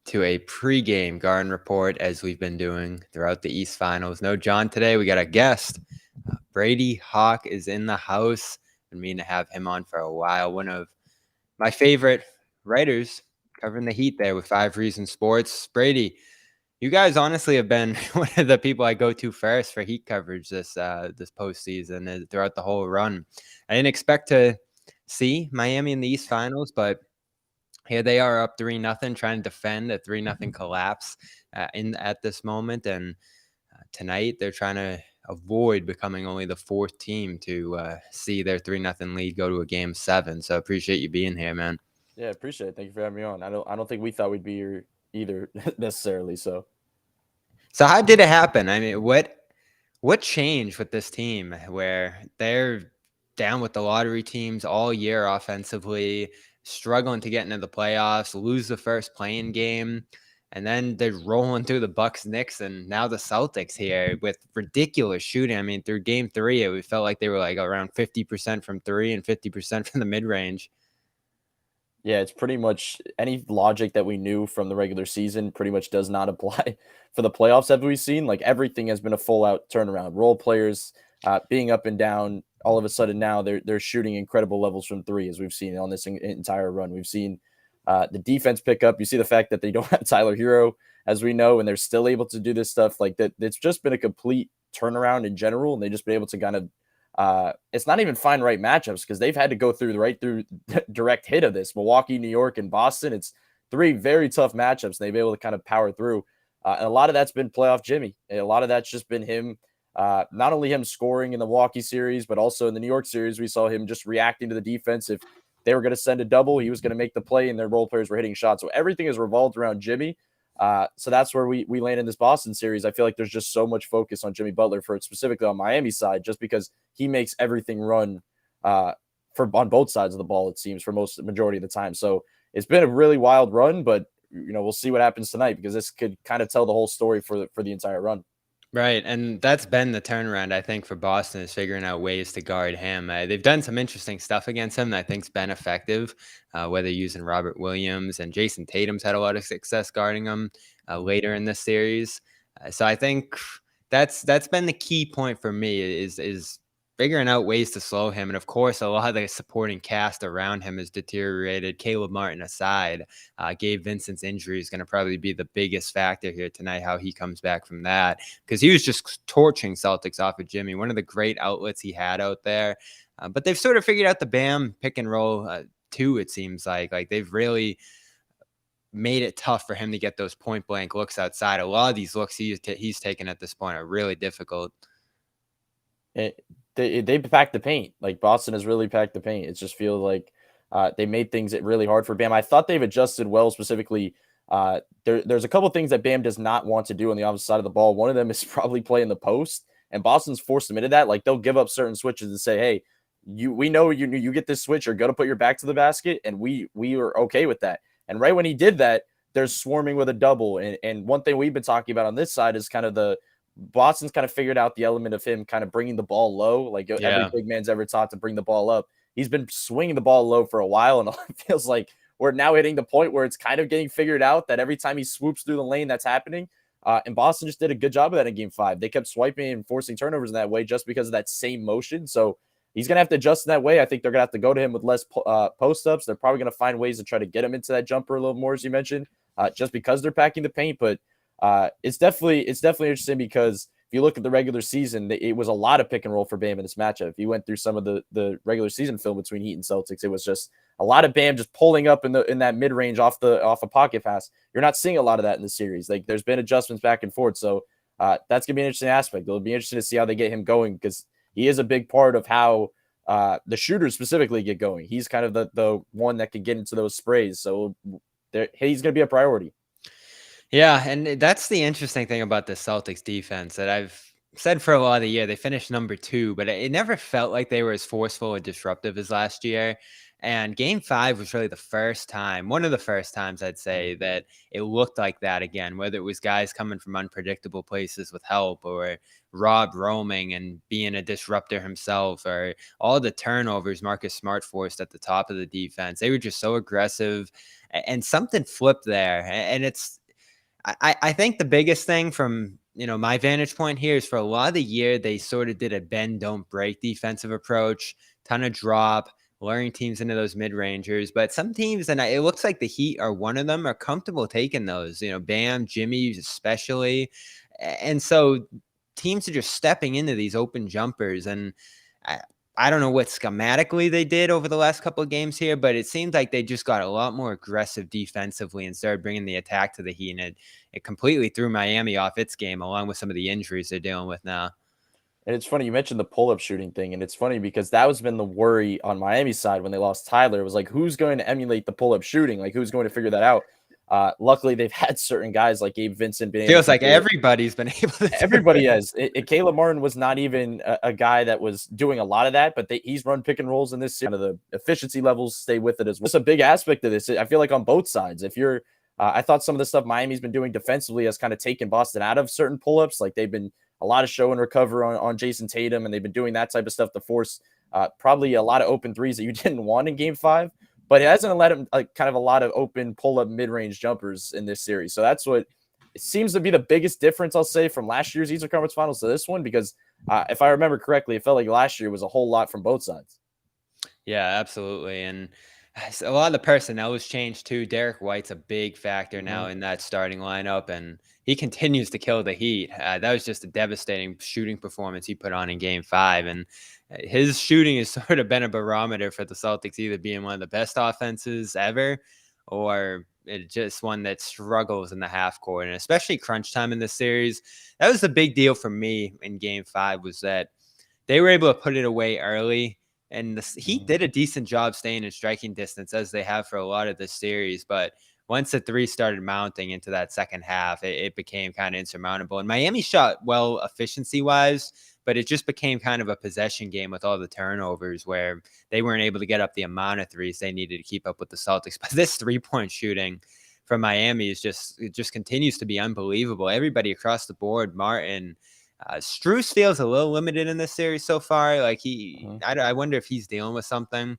to a pregame Garden report as we've been doing throughout the East Finals. No John today. We got a guest. Brady Hawk is in the house. Been meaning to have him on for a while. One of my favorite writers covering the Heat there with 5 Reasons Sports. Brady, you guys honestly have been one of the people I go to first for Heat coverage this postseason and throughout the whole run. I didn't expect to see Miami in the East Finals, but here they are up 3-0, trying to defend a 3-0 collapse at this moment. And tonight they're trying to avoid becoming only the 4th team to see their 3-0 lead go to a game 7. So appreciate you being here, man. Yeah, appreciate it. Thank you for having me on. I don't think we thought we'd be here either necessarily. So how did it happen? I mean, what changed with this team where they're down with the lottery teams all year offensively, struggling to get into the playoffs, lose the first playing game, and then they're rolling through the Bucks, Knicks, and now the Celtics here with ridiculous shooting. I mean, through game 3, it felt like they were like around 50% from 3 and 50% from the mid-range. yeah, it's pretty much any logic that we knew from the regular season pretty much does not apply for the playoffs. Have we seen? Like everything has been a full out turnaround. Role players being up and down. All of a sudden now they're shooting incredible levels from 3, as we've seen on this entire run. We've seen the defense pick up. You see the fact that they don't have Tyler Hero, as we know, and they're still able to do this stuff like that. It's just been a complete turnaround in general, and they just been able to kind of it's not even find right matchups because they've had to go through the direct hit of this. Milwaukee, New York, and Boston. It's 3 very tough matchups. And they've been able to kind of power through. And a lot of that's been playoff Jimmy. And a lot of that's just been him, not only him scoring in the Milwaukee series, but also in the New York series. We saw him just reacting to the defense. If they were going to send a double, he was going to make the play, and their role players were hitting shots. So everything is revolved around Jimmy. So that's where we land in this Boston series. I feel like there's just so much focus on Jimmy Butler for it, specifically on Miami's side, just because he makes everything run on both sides of the ball, it seems, for most majority of the time. So it's been a really wild run, but we'll see what happens tonight because this could kind of tell the whole story for the entire run. Right, and that's been the turnaround, I think, for Boston is figuring out ways to guard him. They've done some interesting stuff against him that I think's been effective, whether using Robert Williams and Jason Tatum's had a lot of success guarding him later in this series. So I think that's been the key point for me is figuring out ways to slow him. And of course, a lot of the supporting cast around him has deteriorated. Caleb Martin aside, Gabe Vincent's injury is going to probably be the biggest factor here tonight, how he comes back from that, because he was just torching Celtics off of Jimmy, one of the great outlets he had out there. But they've sort of figured out the Bam pick and roll too, it seems like. Like they've really made it tough for him to get those point blank looks outside. A lot of these looks he's taken at this point are really difficult. They packed the paint. Like Boston has really packed the paint. It just feels like they made things really hard for Bam. I thought they've adjusted well, specifically. There's a couple things that Bam does not want to do on the opposite side of the ball. One of them is probably play in the post, and Boston's forced him into that. Like they'll give up certain switches and say, "Hey, we know you get this switch, you're gonna put your back to the basket," and we are okay with that. And right when he did that, they're swarming with a double. And one thing we've been talking about on this side is kind of the Boston's kind of figured out the element of him kind of bringing the ball low. Like every big man's ever taught to bring the ball up. He's been swinging the ball low for a while, and it feels like we're now hitting the point where it's kind of getting figured out that every time he swoops through the lane, that's happening. And Boston just did a good job of that in game 5. They kept swiping and forcing turnovers in that way just because of that same motion. So he's going to have to adjust in that way. I think they're going to have to go to him with less post-ups. They're probably going to find ways to try to get him into that jumper a little more, as you mentioned, just because they're packing the paint. But it's definitely interesting because if you look at the regular season, it was a lot of pick and roll for Bam in this matchup. If you went through some of the regular season film between Heat and Celtics, it was just a lot of Bam just pulling up in that mid range off a pocket pass. You're not seeing a lot of that in the series. Like there's been adjustments back and forth, so that's gonna be an interesting aspect. It'll be interesting to see how they get him going because he is a big part of how the shooters specifically get going. He's kind of the one that can get into those sprays, so he's gonna be a priority. Yeah, and that's the interesting thing about the Celtics defense that I've said for a lot of the year. They finished number 2, but it never felt like they were as forceful or disruptive as last year. And game 5 was really the first time, one of the first times I'd say, that it looked like that again, whether it was guys coming from unpredictable places with help, or Rob roaming and being a disruptor himself, or all the turnovers Marcus Smart forced at the top of the defense. They were just so aggressive, and something flipped there. And I think the biggest thing from my vantage point here is, for a lot of the year they sort of did a bend don't break defensive approach, ton of drop, luring teams into those mid rangers. But some teams, and it looks like the Heat are one of them, are comfortable taking those. Bam, Jimmy especially, and so teams are just stepping into these open jumpers. And I don't know what schematically they did over the last couple of games here, but it seems like they just got a lot more aggressive defensively and started bringing the attack to the Heat. And it completely threw Miami off its game, along with some of the injuries they're dealing with now. And it's funny, you mentioned the pull-up shooting thing, and it's funny because that was been the worry on Miami's side when they lost Tyler. It was like, who's going to emulate the pull-up shooting? Like, who's going to figure that out? Luckily, they've had certain guys like Gabe Vincent being able Feels to like everybody's been able to. Everybody has. Caleb Martin was not even a guy that was doing a lot of that, but he's run pick and rolls in this series. The efficiency levels stay with it as well. It's a big aspect of this. I feel like on both sides. If you're, I thought some of the stuff Miami's been doing defensively has kind of taken Boston out of certain pull-ups. Like they've been a lot of show and recover on Jason Tatum, and they've been doing that type of stuff to force probably a lot of open threes that you didn't want in Game 5. But it hasn't let him kind of a lot of open pull-up mid-range jumpers in this series. So that's what it seems to be the biggest difference, I'll say, from last year's Eastern Conference Finals to this one, because if I remember correctly, it felt like last year was a whole lot from both sides. Yeah, absolutely. And a lot of the personnel has changed too. Derek White's a big factor now in that starting lineup, and he continues to kill the Heat. That was just a devastating shooting performance he put on in Game 5, and his shooting has sort of been a barometer for the Celtics, either being one of the best offenses ever, or it's just one that struggles in the half court, and especially crunch time in this series. That was the big deal for me in Game 5, was that they were able to put it away early. And the Heat did a decent job staying in striking distance, as they have for a lot of this series. But once the three started mounting into that second half, it became kind of insurmountable. And Miami shot well efficiency-wise, but it just became kind of a possession game with all the turnovers, where they weren't able to get up the amount of threes they needed to keep up with the Celtics. But this three-point shooting from Miami it just continues to be unbelievable. Everybody across the board, Martin, Strus feels a little limited in this series so far. Like I wonder if he's dealing with something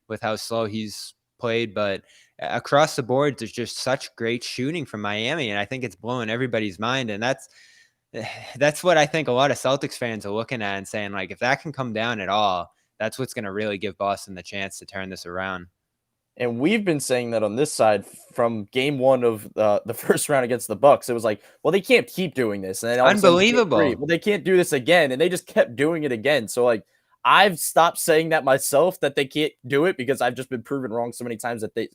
with how slow he's played. But across the board, there's just such great shooting from Miami, and I think it's blowing everybody's mind. And that's what I think a lot of Celtics fans are looking at and saying, like, if that can come down at all, that's what's going to really give Boston the chance to turn this around. And we've been saying that on this side from Game 1 of the first round against the Bucks. It was like, well, they can't keep doing this. And then Unbelievable. Well, they can't do this again. And they just kept doing it again. So, like, I've stopped saying that myself, that they can't do it, because I've just been proven wrong so many times that they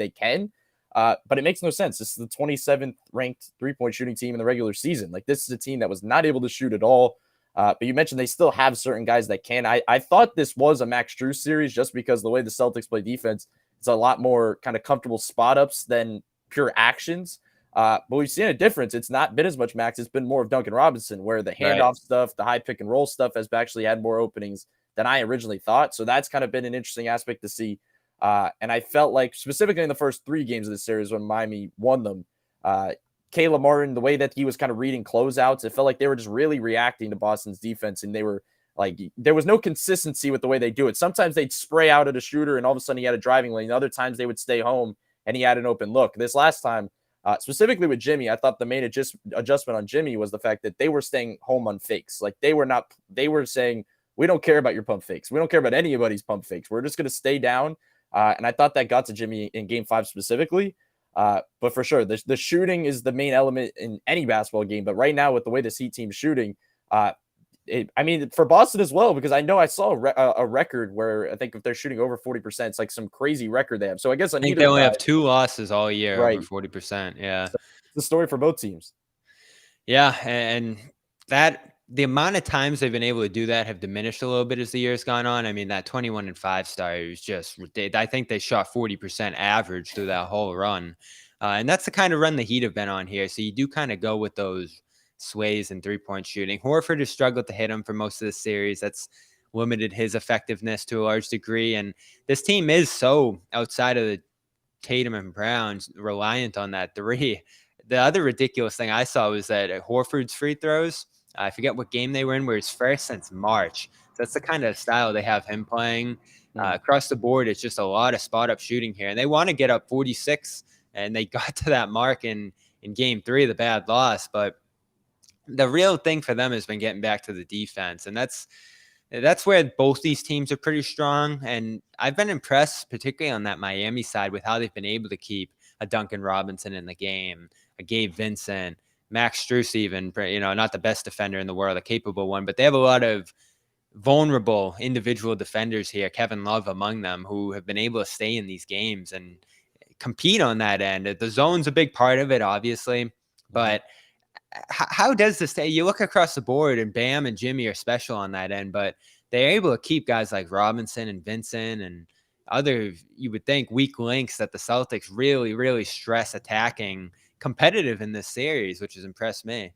can. But it makes no sense. This is the 27th ranked three-point shooting team in the regular season. Like, this is a team that was not able to shoot at all. But you mentioned they still have certain guys that can. I thought this was a Max Strus series, just because the way the Celtics play defense, it's a lot more kind of comfortable spot ups than pure actions. But we've seen a difference. It's not been as much Max. It's been more of Duncan Robinson, where the handoff stuff, the high pick and roll stuff has actually had more openings than I originally thought. So that's kind of been an interesting aspect to see. And I felt like specifically in the first 3 games of the series when Miami won them, Caleb Martin, the way that he was kind of reading closeouts, it felt like they were just really reacting to Boston's defense, and they were like, there was no consistency with the way they do it. Sometimes they'd spray out at a shooter and all of a sudden he had a driving lane. Other times they would stay home and he had an open look. This last time, specifically with Jimmy, I thought the main adjustment on Jimmy was the fact that they were staying home on fakes. Like they were saying, we don't care about your pump fakes. We don't care about anybody's pump fakes. We're just going to stay down. And I thought that got to Jimmy in Game 5 specifically. But for sure, the shooting is the main element in any basketball game. But right now, with the way this Heat team's shooting, for Boston as well, because I know I saw a record where I think if they're shooting over 40%, it's like some crazy record they have. So I guess I think they only have 2 losses all year, right, over 40%. Yeah. So it's the story for both teams. Yeah. And the amount of times they've been able to do that have diminished a little bit as the year's gone on. I mean, that 21-5 start was just, I think they shot 40% average through that whole run. And that's the kind of run the Heat have been on here. So you do kind of go with those sways and 3-point shooting. Horford has struggled to hit him for most of the series. That's limited his effectiveness to a large degree. And this team is so outside of the Tatum and Brown's reliant on that three. The other ridiculous thing I saw was that Horford's free throws, I forget what game they were in, were his first since March. So that's the kind of style they have him playing. Across the board, it's just a lot of spot up shooting here. And they want to get up 46, and they got to that mark in game 3 of the bad loss. But the real thing for them has been getting back to the defense. And that's where both these teams are pretty strong. And I've been impressed, particularly on that Miami side, with how they've been able to keep a Duncan Robinson in the game, a Gabe Vincent, Max Strus, even, not the best defender in the world, a capable one, but they have a lot of vulnerable individual defenders here, Kevin Love among them, who have been able to stay in these games and compete on that end. The zone's a big part of it, obviously, but how does this stay? You look across the board, and Bam and Jimmy are special on that end, but they're able to keep guys like Robinson and Vincent and other, you would think, weak links that the Celtics really, really stress attacking competitive in this series, which has impressed me.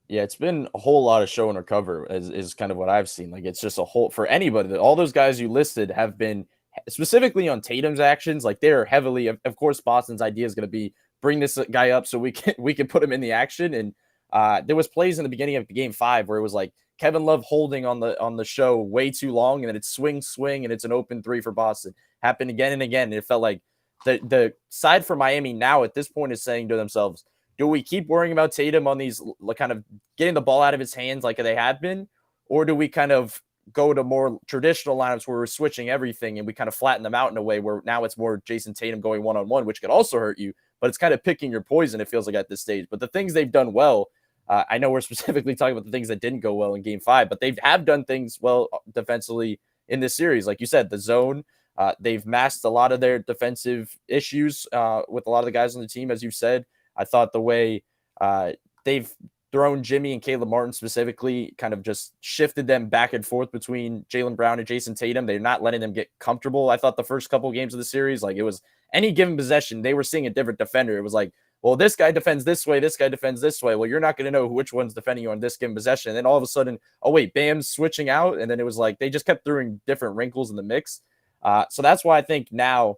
Yeah, it's been a whole lot of show and recover is kind of what I've seen. Like, it's just a whole for anybody. All those guys you listed have been specifically on Tatum's actions. Like, they're heavily, of course, Boston's idea is going to be bring this guy up so we can put him in the action. And there was plays in the beginning of game 5 where it was like Kevin Love holding on the show way too long, and then it's swing, and it's an open 3 for Boston. Happened again and again. And it felt like the side for Miami now at this point is saying to themselves, do we keep worrying about Tatum on these kind of getting the ball out of his hands like they have been? Or do we kind of go to more traditional lineups where we're switching everything and we kind of flatten them out in a way where now it's more Jason Tatum going one-on-one, which could also hurt you, but it's kind of picking your poison, it feels like, at this stage. But the things they've done well, I know we're specifically talking about the things that didn't go well in game 5, but they have done things well defensively in this series. Like you said, the zone, they've masked a lot of their defensive issues with a lot of the guys on the team, as you said. I thought the way they've thrown Jimmy and Caleb Martin specifically kind of just shifted them back and forth between Jaylen Brown and Jason Tatum. They're not letting them get comfortable. I thought the first couple of games of the series, like, it was any given possession, they were seeing a different defender. It was like, well, this guy defends this way, this guy defends this way. Well, you're not going to know which one's defending you on this given possession. And then all of a sudden, oh, wait, Bam's switching out. And then it was like they just kept throwing different wrinkles in the mix. So that's why I think now,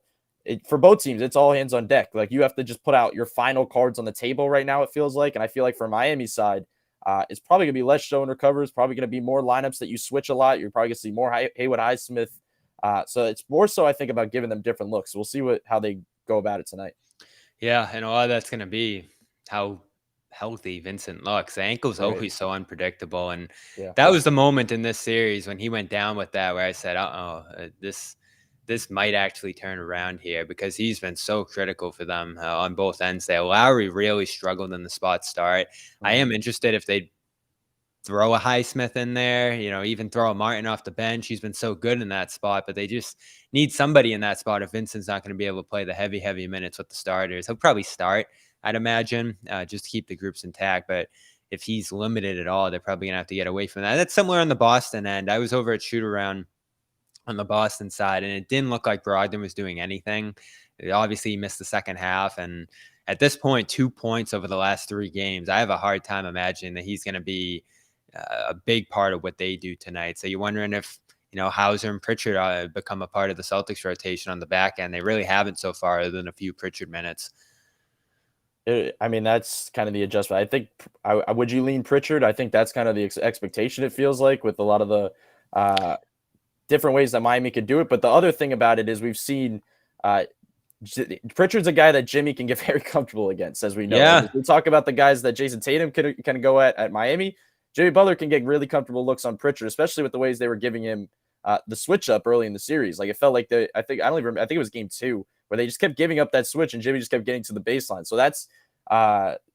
for both teams, it's all hands on deck. Like, you have to just put out your final cards on the table right now, it feels like. And I feel like for Miami's side, it's probably going to be less show and recover. It's probably going to be more lineups that you switch a lot. You're probably going to see more Haywood Highsmith. So it's more so, I think, about giving them different looks. We'll see how they go about it tonight. Yeah, and a lot of that's going to be how healthy Vincent looks. The ankle's always so unpredictable. And that was the moment in this series when he went down with that where I said, this might actually turn around here, because he's been so critical for them on both ends there. Lowry really struggled in the spot start. I am interested if they throw a Highsmith in there, even throw a Martin off the bench. He's been so good in that spot, but they just need somebody in that spot if Vincent's not going to be able to play the heavy minutes with the starters. He'll probably start, I'd imagine, just to keep the groups intact. But if he's limited at all, they're probably going to have to get away from that. That's similar on the Boston end. I was over at shoot-around on the Boston side, and it didn't look like Brogdon was doing anything. Obviously, he missed the second half, and at this point, 2 points over the last 3 games. I have a hard time imagining that he's going to be a big part of what they do tonight. So you're wondering if, Hauser and Pritchard become a part of the Celtics rotation on the back end. They really haven't so far, other than a few Pritchard minutes. I mean, that's kind of the adjustment. I think, would you lean Pritchard? I think that's kind of the expectation, it feels like, with a lot of the different ways that Miami could do it. But the other thing about it is we've seen Pritchard's a guy that Jimmy can get very comfortable against, as we know. Yeah. Like, we talk about the guys that Jason Tatum can go at Miami. Jimmy Butler can get really comfortable looks on Pritchard, especially with the ways they were giving him the switch up early in the series. Like, it felt like I think it was game 2 where they just kept giving up that switch and Jimmy just kept getting to the baseline. So that's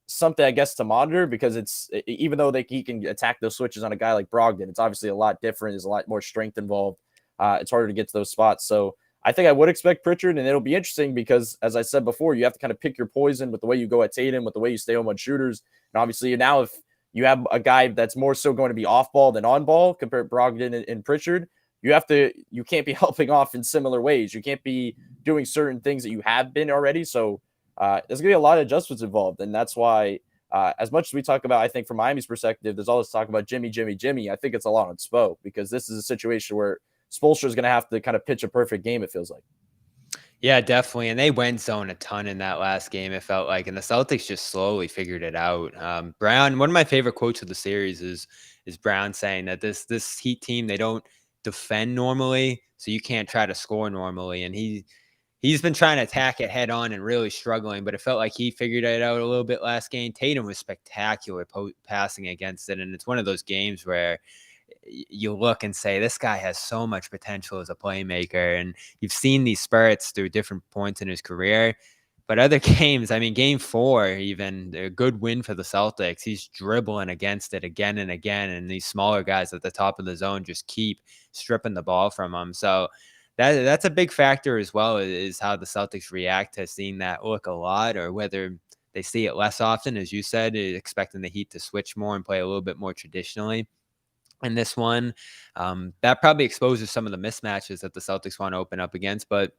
something, I guess, to monitor, because it's, even though he can attack those switches on a guy like Brogdon, it's obviously a lot different. There's a lot more strength involved. It's harder to get to those spots. So I think I would expect Pritchard, and it'll be interesting because, as I said before, you have to kind of pick your poison with the way you go at Tatum, with the way you stay home on shooters. And obviously now, if you have a guy that's more so going to be off ball than on ball, compared to Brogdon and Pritchard, you can't be helping off in similar ways. You can't be doing certain things that you have been already. So there's going to be a lot of adjustments involved. And that's why As much as we talk about, I think from Miami's perspective, there's all this talk about Jimmy, Jimmy, Jimmy. I think it's a lot on Spo, because this is a situation where Spoelstra is going to have to kind of pitch a perfect game, it feels like. Yeah, definitely. And they went zone a ton in that last game, it felt like. And the Celtics just slowly figured it out. Brown, one of my favorite quotes of the series is Brown saying that this Heat team, they don't defend normally, so you can't try to score normally. And he's been trying to attack it head on and really struggling, but it felt like he figured it out a little bit last game. Tatum was spectacular passing against it. And it's one of those games where you look and say, this guy has so much potential as a playmaker. And you've seen these spurts through different points in his career. But other games, I mean, game 4, even a good win for the Celtics. He's dribbling against it again and again. And these smaller guys at the top of the zone just keep stripping the ball from him. So that's a big factor as well, is how the Celtics react to seeing that look a lot, or whether they see it less often, as you said, expecting the Heat to switch more and play a little bit more traditionally. In this one, that probably exposes some of the mismatches that the Celtics want to open up against. But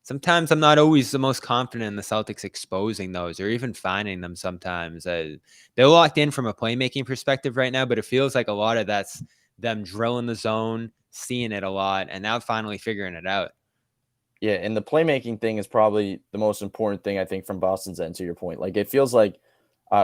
sometimes I'm not always the most confident in the Celtics exposing those or even finding them sometimes. They're locked in from a playmaking perspective right now, but it feels like a lot of that's them drilling the zone, seeing it a lot, and now finally figuring it out. Yeah, and the playmaking thing is probably the most important thing, I think, from Boston's end, to your point. Like, it feels like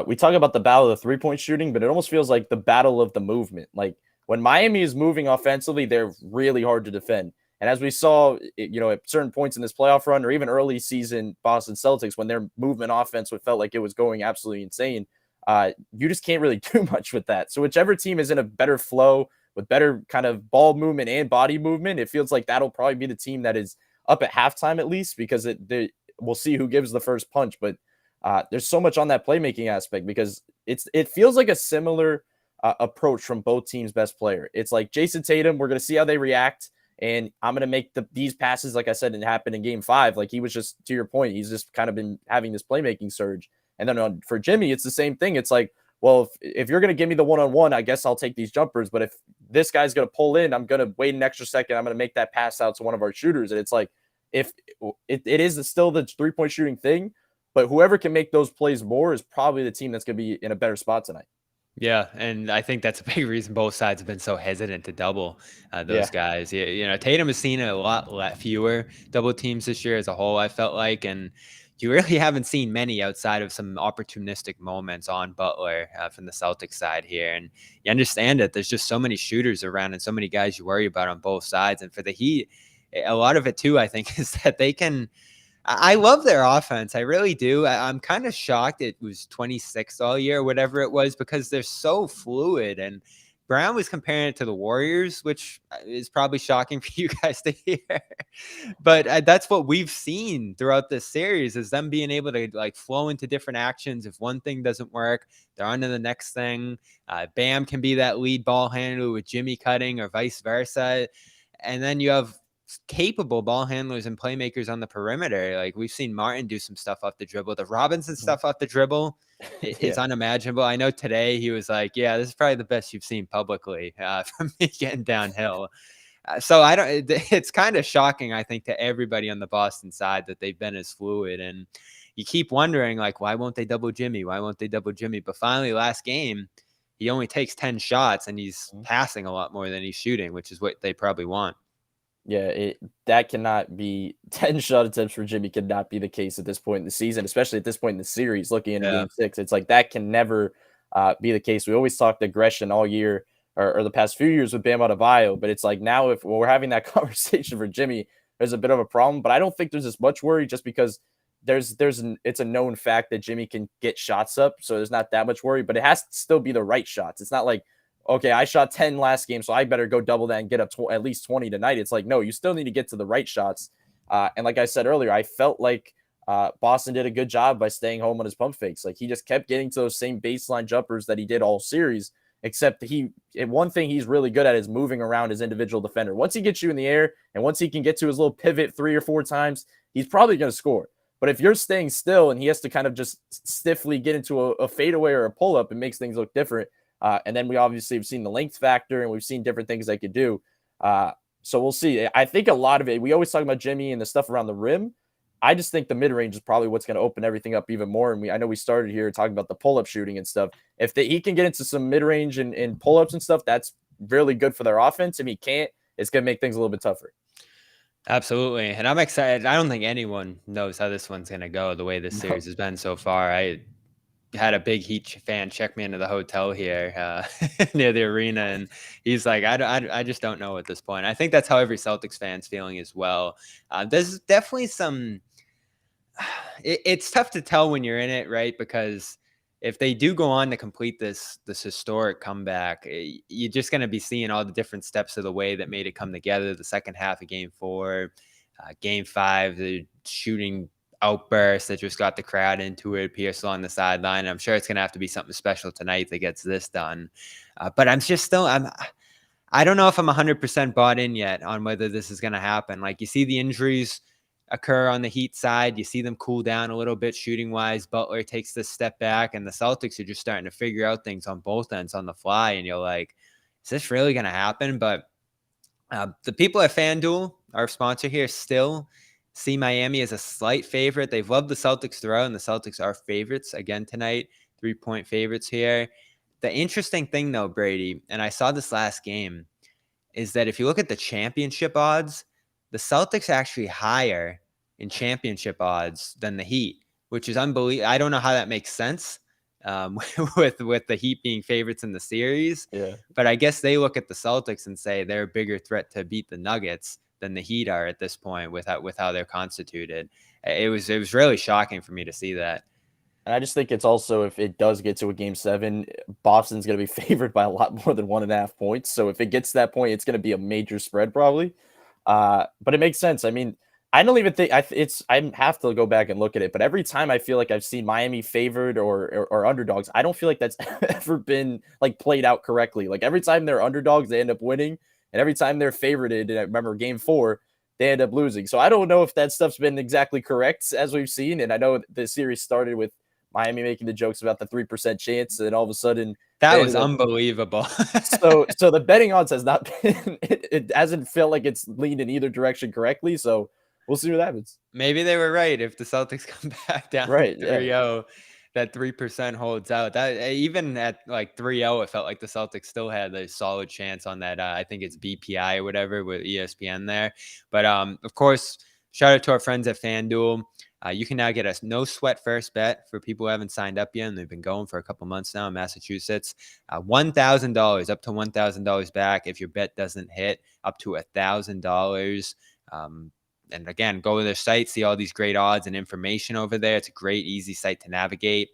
we talk about the battle of the three-point shooting, but it almost feels like the battle of the movement. Like, when Miami is moving offensively, they're really hard to defend. And as we saw, at certain points in this playoff run, or even early season Boston Celtics, when their movement offense felt like it was going absolutely insane, you just can't really do much with that. So whichever team is in a better flow with better kind of ball movement and body movement, it feels like that'll probably be the team that is up at halftime, at least, because we'll see who gives the first punch. But there's so much on that playmaking aspect, because it feels like a similar approach from both teams' best player. It's like Jason Tatum, we're going to see how they react, and I'm going to make these passes, like I said, and it happened in game 5. Like, he was just, to your point, he's just kind of been having this playmaking surge. And then for Jimmy, it's the same thing. It's like, well, if you're going to give me the one-on-one, I guess I'll take these jumpers. But if this guy's going to pull in, I'm going to wait an extra second. I'm going to make that pass out to one of our shooters. And it's like, if it is still the three-point shooting thing, but whoever can make those plays more is probably the team that's going to be in a better spot tonight. Yeah, and I think that's a big reason both sides have been so hesitant to double those Yeah. guys. Tatum has seen a lot fewer double teams this year as a whole, I felt like, and you really haven't seen many outside of some opportunistic moments on Butler from the Celtics side here. And you understand it. There's just so many shooters around and so many guys you worry about on both sides. And for the Heat, a lot of it too, I think, is that they can – I love their offense. I really do. I'm kind of shocked it was 26 all year, whatever it was, because they're so fluid. And Brown was comparing it to the Warriors, which is probably shocking for you guys to hear. But that's what we've seen throughout this series, is them being able to like flow into different actions. If one thing doesn't work, they're on to the next thing. Bam can be that lead ball handler with Jimmy cutting, or vice versa. And then you have capable ball handlers and playmakers on the perimeter. Like, we've seen Martin do some stuff off the dribble. The Robinson stuff off the dribble is unimaginable. I know today he was like, yeah, this is probably the best you've seen publicly from me getting downhill. So it's kind of shocking, I think, to everybody on the Boston side that they've been as fluid. And you keep wondering, like, why won't they double Jimmy? Why won't they double Jimmy? But finally, last game, he only takes 10 shots and he's passing a lot more than he's shooting, which is what they probably want. Yeah, that cannot be 10 shot attempts for Jimmy cannot be the case at this point in the season, especially at this point in the series. Looking into game 6, it's like that can never be the case. We always talked aggression all year, or the past few years with Bam Adebayo, but it's like now if we're having that conversation for Jimmy, there's a bit of a problem. But I don't think there's as much worry, just because it's a known fact that Jimmy can get shots up, so there's not that much worry. But it has to still be the right shots. It's not like, okay, I shot 10 last game, so I better go double that and get up at least 20 tonight. It's like, no, you still need to get to the right shots. And like I said earlier, I felt like Boston did a good job by staying home on his pump fakes. Like, he just kept getting to those same baseline jumpers that he did all series, except one thing he's really good at is moving around his individual defender. Once he gets you in the air, and once he can get to his little pivot 3 or 4 times, he's probably going to score. But if you're staying still and he has to kind of just stiffly get into a fadeaway or a pull-up, it makes things look different. And then we obviously have seen the length factor, and we've seen different things they could do. So we'll see. I think a lot of it, we always talk about Jimmy and the stuff around the rim. I just think the mid-range is probably what's going to open everything up even more. And I know we started here talking about the pull-up shooting and stuff. If he can get into some mid-range and pull-ups and stuff, that's really good for their offense. If he can't, it's going to make things a little bit tougher. Absolutely. And I'm excited. I don't think anyone knows how this one's going to go the way this No. series has been so far. I had a big Heat fan check me into the hotel here near the arena, and he's like, I just don't know at this point. I think that's how every Celtics fan's feeling as well. There's definitely some it's tough to tell when you're in it, right? Because if they do go on to complete this historic comeback, you're just going to be seeing all the different steps of the way that made it come together. The second half of Game 4, Game 5, the shooting outburst that just got the crowd into it. Pierce on the sideline. I'm sure it's going to have to be something special tonight that gets this done. But I don't know if I'm 100% bought in yet on whether this is going to happen. Like, you see the injuries occur on the Heat side. You see them cool down a little bit shooting wise. Butler takes this step back, and the Celtics are just starting to figure out things on both ends on the fly. And you're like, is this really going to happen? But the people at FanDuel, our sponsor here, still see Miami as a slight favorite. They've loved the Celtics throughout, and the Celtics are favorites again tonight, 3-point favorites here. The interesting thing, though, Brady, and I saw this last game, is that if you look at the championship odds, the Celtics are actually higher in championship odds than the Heat, which is unbelievable. I don't know how that makes sense with the Heat being favorites in the series. Yeah. But I guess they look at the Celtics and say they're a bigger threat to beat the Nuggets than the Heat are at this point with how they're constituted. It was really shocking for me to see that. And I just think it's also, if it does get to a Game 7, Boston's going to be favored by a lot more than 1.5 points. So if it gets to that point, it's going to be a major spread probably. But it makes sense. I mean, I don't even think I have to go back and look at it. But every time I feel like I've seen Miami favored or underdogs, I don't feel like that's ever been like played out correctly. Like every time they're underdogs, they end up winning. And every time they're favorited, and I remember Game 4, they end up losing. So I don't know if that stuff's been exactly correct as we've seen. And I know the series started with Miami making the jokes about the 3% chance, and all of a sudden that was unbelievable. so the betting odds has not been it hasn't felt like it's leaned in either direction correctly. So we'll see what happens. Maybe they were right. If the Celtics come back down Right, 3-0, that 3% holds out. That even at like 3-0, it felt like the Celtics still had a solid chance on that. I think it's BPI or whatever with ESPN there. But of course, shout out to our friends at FanDuel. You can now get a no sweat first bet for people who haven't signed up yet, and they've been going for a couple months now in Massachusetts. $1,000 up to $1,000 back if your bet doesn't hit, up to $1,000. And again, go to their site, see all these great odds and information over there. It's a great, easy site to navigate.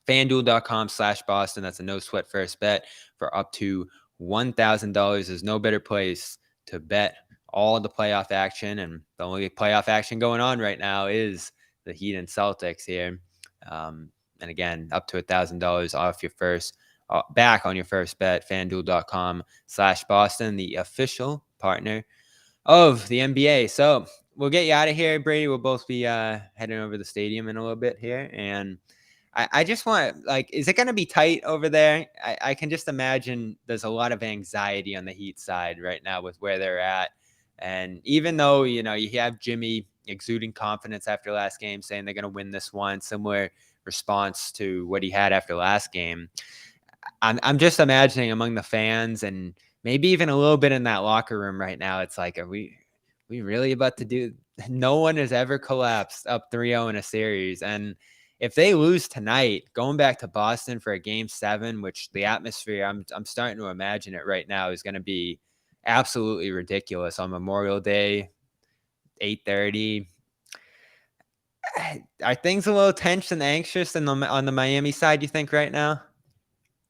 FanDuel.com/Boston. That's a no sweat first bet for up to $1,000. There's no better place to bet all the playoff action, and the only playoff action going on right now is the Heat and Celtics here. And again, up to $1,000 off your first back on your first bet. FanDuel.com/Boston, the official partner of the NBA. So we'll get you out of here, Brady. We'll both be heading over to the stadium in a little bit here, and I just want, like, is it going to be tight over there? I can just imagine there's a lot of anxiety on the Heat side right now with where they're at. And even though, you have Jimmy exuding confidence after last game, saying they're going to win this one, similar response to what he had after last game. I'm just imagining among the fans and maybe even a little bit in that locker room right now, it's like, are we really about to do? No one has ever collapsed up 3-0 in a series. And if they lose tonight, going back to Boston for a Game 7, which the atmosphere, I'm starting to imagine it right now, is going to be absolutely ridiculous on Memorial Day, 8:30. Are things a little tense and anxious on the Miami side, you think, right now?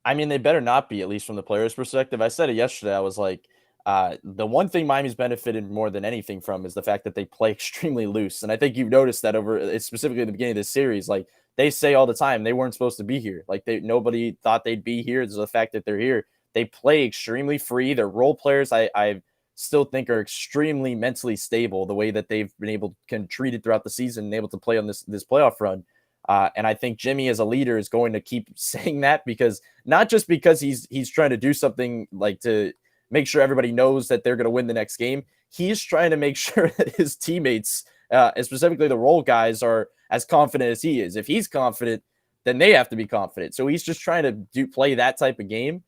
I mean, they better not be, at least from the players' perspective. I said it yesterday. I was like, the one thing Miami's benefited more than anything from is the fact that they play extremely loose. And I think you've noticed that specifically at the beginning of this series. Like, they say all the time they weren't supposed to be here. Like, nobody thought they'd be here. There's the fact that they're here. They play extremely free. Their role players, I still think, are extremely mentally stable. The way that they've been able to treat it throughout the season and able to play on this playoff run. And I think Jimmy as a leader is going to keep saying that, because not just because he's trying to do something like to make sure everybody knows that they're going to win the next game. He's trying to make sure that his teammates and specifically the role guys, are as confident as he is. If he's confident, then they have to be confident. So he's just trying to play that type of game.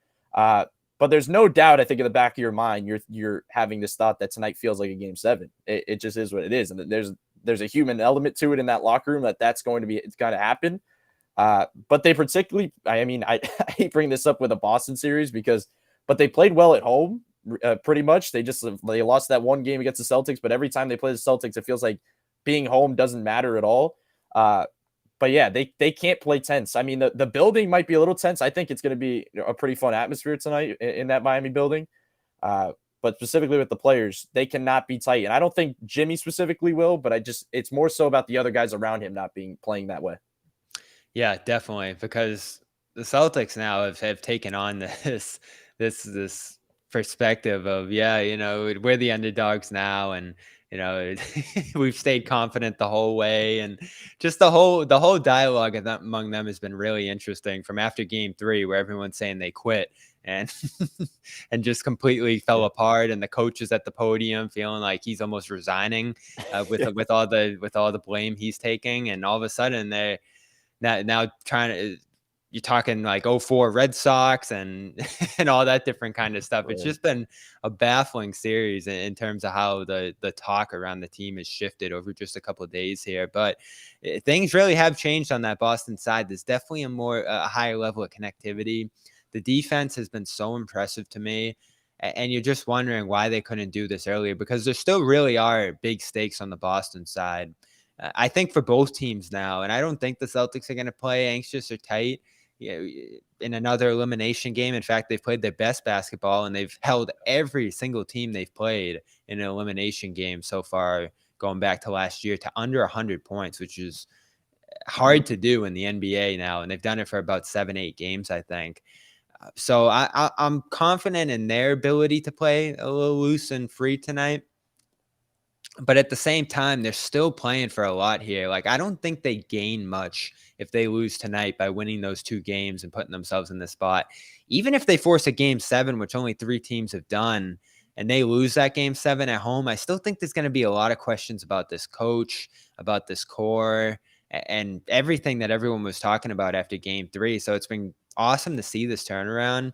But there's no doubt, I think, in the back of your mind, you're having this thought that tonight feels like a game 7. It just is what it is, and there's a human element to it in that locker room it's going to happen. But they particularly, I mean, I hate bringing this up with a Boston series but they played well at home, pretty much. They lost that one game against the Celtics, but every time they play the Celtics, it feels like being home doesn't matter at all. But yeah, they can't play tense. I mean, the building might be a little tense. I think it's going to be a pretty fun atmosphere tonight in that Miami building. But specifically with the players, they cannot be tight. And I don't think Jimmy specifically will, but it's more so about the other guys around him not playing that way. Yeah, definitely. Because the Celtics now have taken on this perspective of, we're the underdogs now, and we've stayed confident the whole way, and just the whole dialogue among them has been really interesting. From after Game 3, where everyone's saying they quit and and just completely fell apart, and the coach is at the podium feeling like he's almost resigning with all the blame he's taking, and all of a sudden they're now trying to. You're talking like 04 Red Sox and all that different kind of stuff. It's just been a baffling series in terms of how the talk around the team has shifted over just a couple of days here. But things really have changed on that Boston side. There's definitely a higher level of connectivity. The defense has been so impressive to me. And you're just wondering why they couldn't do this earlier, because there still really are big stakes on the Boston side. I think for both teams now, and I don't think the Celtics are going to play anxious or tight in another elimination game. In fact, they've played their best basketball, and they've held every single team they've played in an elimination game so far, going back to last year, to under 100 points, which is hard to do in the NBA now. And they've done it for about 7-8 games, I think. So I'm confident in their ability to play a little loose and free tonight. But at the same time, they're still playing for a lot here. Like, I don't think they gain much if they lose tonight by winning those 2 games and putting themselves in this spot. Even if they force a Game 7, which only 3 teams have done, and they lose that Game 7 at home, I still think there's going to be a lot of questions about this coach, about this core, and everything that everyone was talking about after Game 3. So it's been awesome to see this turnaround.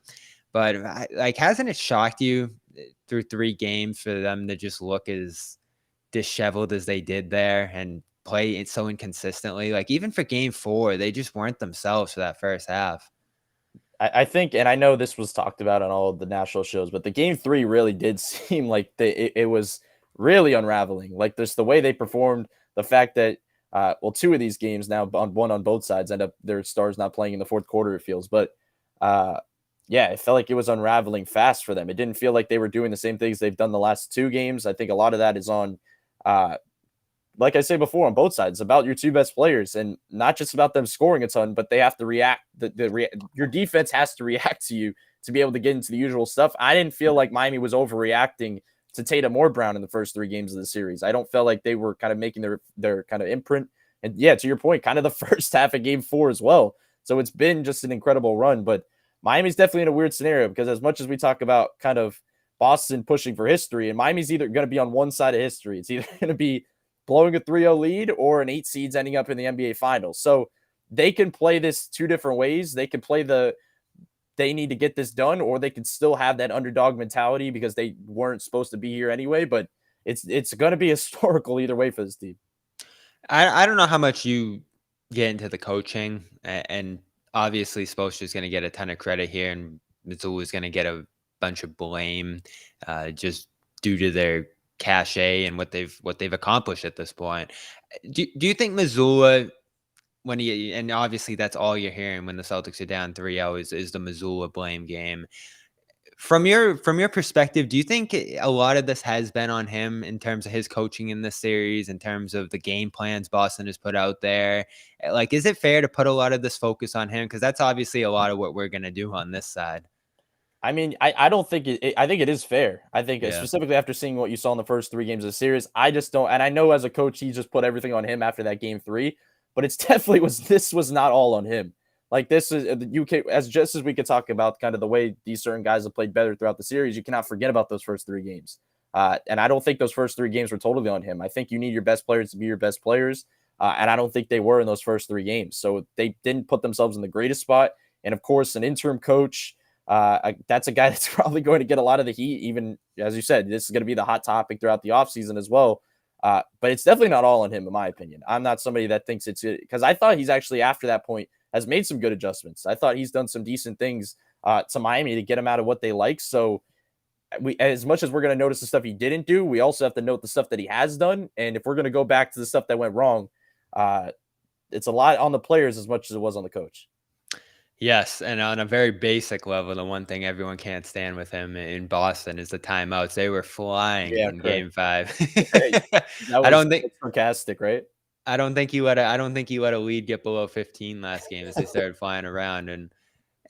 But, hasn't it shocked you through 3 games for them to just look as disheveled as they did there and play it so inconsistently? Like, even for Game 4, they just weren't themselves for that first half. I think, and I know this was talked about on all of the national shows, but the Game 3 really did seem like it was really unraveling. Like, this, the way they performed, the fact that 2 of these games now, on both sides, end up their stars not playing in the fourth quarter, it feels. But yeah, it felt like it was unraveling fast for them. It didn't feel like they were doing the same things they've done the last 2 games. I think a lot of that is on like I say before, on both sides, about your 2 best players, and not just about them scoring a ton, but they have to react. Your defense has to react to you to be able to get into the usual stuff. I didn't feel like Miami was overreacting to Tatum or Brown in the first 3 games of the series. I don't feel like they were kind of making their kind of imprint. And yeah, to your point, kind of the first half of Game 4 as well. So it's been just an incredible run. But Miami's definitely in a weird scenario, because as much as we talk about kind of Boston pushing for history, and Miami's either going to be on one side of history. It's either going to be blowing a 3-0 lead or an 8 seeds ending up in the NBA Finals. So they can play this 2 different ways. They can play they need to get this done, or they can still have that underdog mentality because they weren't supposed to be here anyway. But it's going to be historical either way for this team. I don't know how much you get into the coaching, and obviously Spoelstra is going to get a ton of credit here, and Missoula is going to get a bunch of blame just due to their cachet and what they've accomplished at this point. Do you think Missoula, and obviously that's all you're hearing when the Celtics are down 3-0 is the Missoula blame game. From your perspective, do you think a lot of this has been on him in terms of his coaching in this series, in terms of the game plans Boston has put out there? Like, is it fair to put a lot of this focus on him? Because that's obviously a lot of what we're going to do on this side. I mean, I don't think I think it is fair. I think specifically after seeing what you saw in the first 3 games of the series, I just don't. And I know as a coach, he just put everything on him after that Game 3, but it's definitely this was not all on him. Like, this is the UK, as we could talk about kind of the way these certain guys have played better throughout the series. You cannot forget about those first 3 games. And I don't think those first 3 games were totally on him. I think you need your best players to be your best players. And I don't think they were in those first 3 games. So they didn't put themselves in the greatest spot. And of course, an interim coach, that's a guy that's probably going to get a lot of the heat. Even as you said, this is going to be the hot topic throughout the offseason as well. But it's definitely not all on him, in my opinion. I'm not somebody that thinks it's because I thought he's actually, after that point, has made some good adjustments. I thought he's done some decent things to Miami to get him out of what they like. So as much as we're going to notice the stuff he didn't do, we also have to note the stuff that he has done. And if we're going to go back to the stuff that went wrong, it's a lot on the players as much as it was on the coach. Yes, and on a very basic level, the one thing everyone can't stand with him in Boston is the timeouts. They were flying Yeah, in correct. Game 5. That I was don't think sarcastic, right? I don't think you let a lead get below 15 last game as they started flying around. And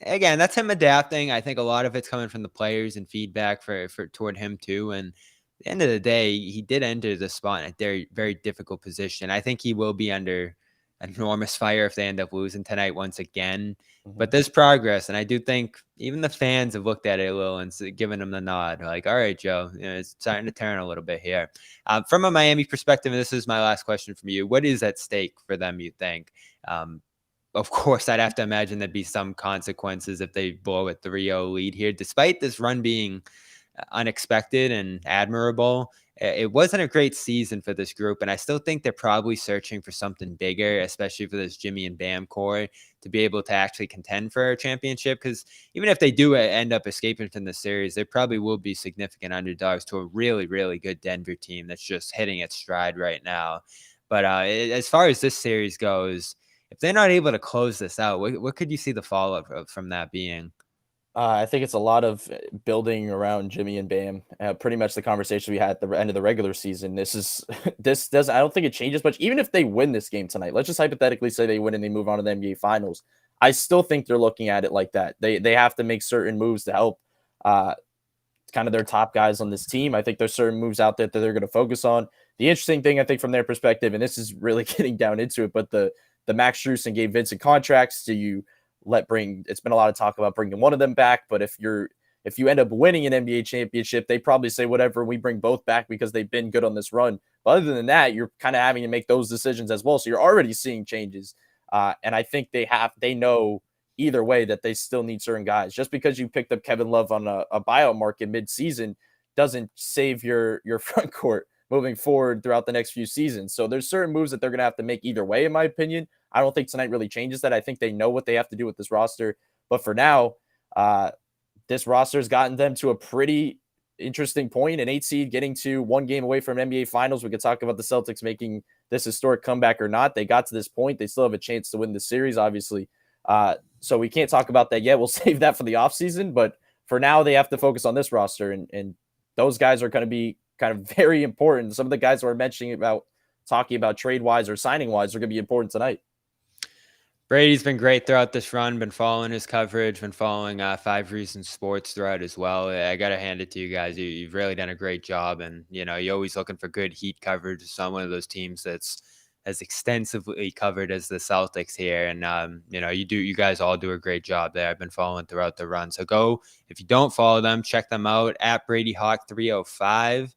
again, that's him adapting. I think a lot of it's coming from the players and feedback for toward him too. And at the end of the day, he did enter the spot in a very, very difficult position. I think he will be under enormous fire if they end up losing tonight once again. Mhm. But there's progress, and I do think even the fans have looked at it a little and given him the nod, like, "All right, Joe, it's starting to turn a little bit here." From a Miami perspective, and this is my last question from you: what is at stake for them? You think? Um, of course, I'd have to imagine there'd be some consequences if they blow a 3-0 lead here, despite this run being unexpected and admirable. It wasn't a great season for this group, and I still think they're probably searching for something bigger, especially for this Jimmy and Bam core, to be able to actually contend for a championship. Because even if they do end up escaping from the series, they probably will be significant underdogs to a really, really good Denver team that's just hitting its stride right now. But as far as this series goes, if they're not able to close this out, what could you see the fallout from that being? I think it's a lot of building around Jimmy and Bam. Pretty much the conversation we had at the end of the regular season. This is this doesn't. I don't think it changes much. Even if they win this game tonight, let's just hypothetically say they win and they move on to the NBA Finals. I still think they're looking at it like that. They have to make certain moves to help uh, kind of their top guys on this team. I think there's certain moves out there that they're going to focus on. The interesting thing, I think, from their perspective, and this is really getting down into it, but the Max Strus and Gabe Vincent contracts. Do you it's been a lot of talk about bringing one of them back, but if you end up winning an NBA championship, they probably say whatever, we bring both back because they've been good on this run. But other than that, you're kind of having to make those decisions as well. So you're already seeing changes. And I think they know either way that they still need certain guys. Just because you picked up Kevin Love on a buyout market mid-season doesn't save your front court moving forward throughout the next few seasons. So there's certain moves that they're going to have to make either way, in my opinion. I don't think tonight really changes that. I think they know what they have to do with this roster. But for now, this roster has gotten them to a pretty interesting point. An 8 seed getting to 1 game away from NBA Finals. We could talk about the Celtics making this historic comeback or not. They got to this point. They still have a chance to win the series, obviously. So we can't talk about that yet. We'll save that for the offseason. But for now, they have to focus on this roster. And those guys are going to be kind of very important. Some of the guys we're mentioning about talking about trade-wise or signing-wise are going to be important tonight. Brady's been great throughout this run, been following his coverage, been following 5 Reasons Sports throughout as well. I got to hand it to you guys. You've really done a great job. And, you're always looking for good Heat coverage. It's on one of those teams that's as extensively covered as the Celtics here. And, you guys all do a great job there. I've been following throughout the run. So go, if you don't follow them, check them out at Brady Hawk 305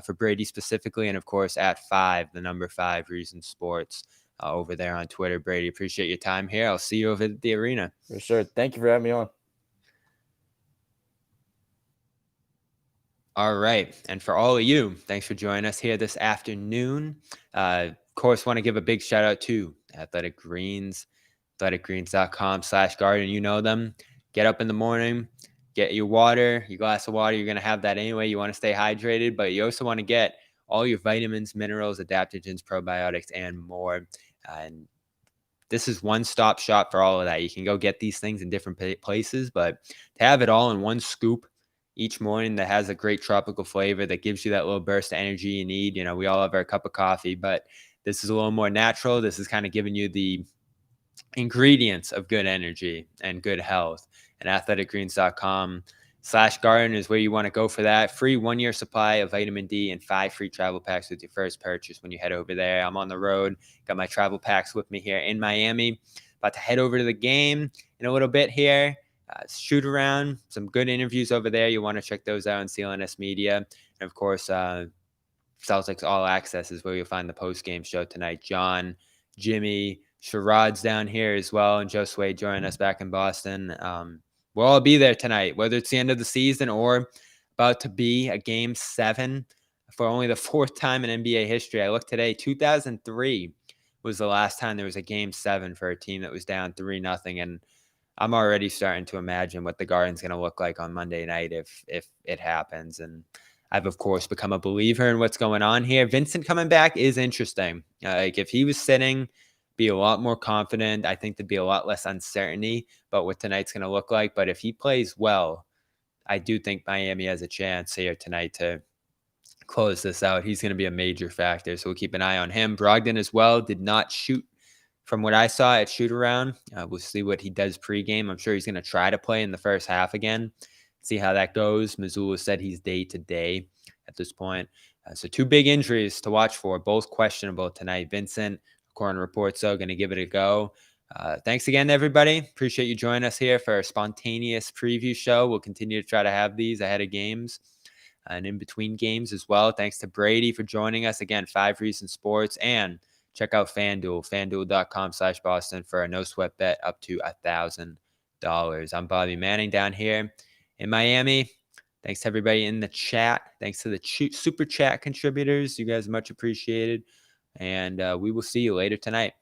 for Brady specifically. And, of course, at 5 Reasons Sports. Over there on Twitter. Brady, appreciate your time here. I'll see you over at the arena. For sure. Thank you for having me on. All right. And for all of you, thanks for joining us here this afternoon. Of course, want to give a big shout out to Athletic Greens, athleticgreens.com/garden. You know them. Get up in the morning, get your water, your glass of water. You're going to have that anyway. You want to stay hydrated, but you also want to get all your vitamins, minerals, adaptogens, probiotics, and more. And this is one-stop shop for all of that. You can go get these things in different places, but to have it all in one scoop each morning that has a great tropical flavor that gives you that little burst of energy you need. We all have our cup of coffee, but this is a little more natural. This is kind of giving you the ingredients of good energy and good health. And athleticgreens.com/garden is where you want to go for that. Free 1-year supply of vitamin D and 5 free travel packs with your first purchase when you head over there. I'm on the road. Got my travel packs with me here in Miami. About to head over to the game in a little bit here. Shoot around. Some good interviews over there. You want to check those out on CLNS Media. And of course, Celtics All Access is where you'll find the post-game show tonight. John, Jimmy, Sherrod's down here as well, and Joe Sway joining us back in Boston. We'll all be there tonight, whether it's the end of the season or about to be a Game 7 for only the 4th time in NBA history. I looked today, 2003 was the last time there was a Game 7 for a team that was down 3-0, and I'm already starting to imagine what the Garden's going to look like on Monday night if it happens. And I've, of course, become a believer in what's going on here. Vincent coming back is interesting. Like, if he was sitting, be a lot more confident. I think there'd be a lot less uncertainty about what tonight's going to look like. But if he plays well, I do think Miami has a chance here tonight to close this out. He's going to be a major factor, so we'll keep an eye on him. Brogdon as well did not shoot from what I saw at shoot around. We'll see what he does pregame. I'm sure he's going to try to play in the first half again, see how that goes. Missoula said he's day to day at this point. So 2 big injuries to watch for, both questionable tonight. Vincent, according to reports, going to give it a go. Thanks again to everybody. Appreciate you joining us here for a spontaneous preview show. We'll continue to try to have these ahead of games and in between games as well. Thanks to Brady for joining us. Again, 5 Reasons Sports, and check out FanDuel, fanduel.com/Boston for a no sweat bet up to $1,000. I'm Bobby Manning down here in Miami. Thanks to everybody in the chat. Thanks to the super chat contributors. You guys are much appreciated. And we will see you later tonight.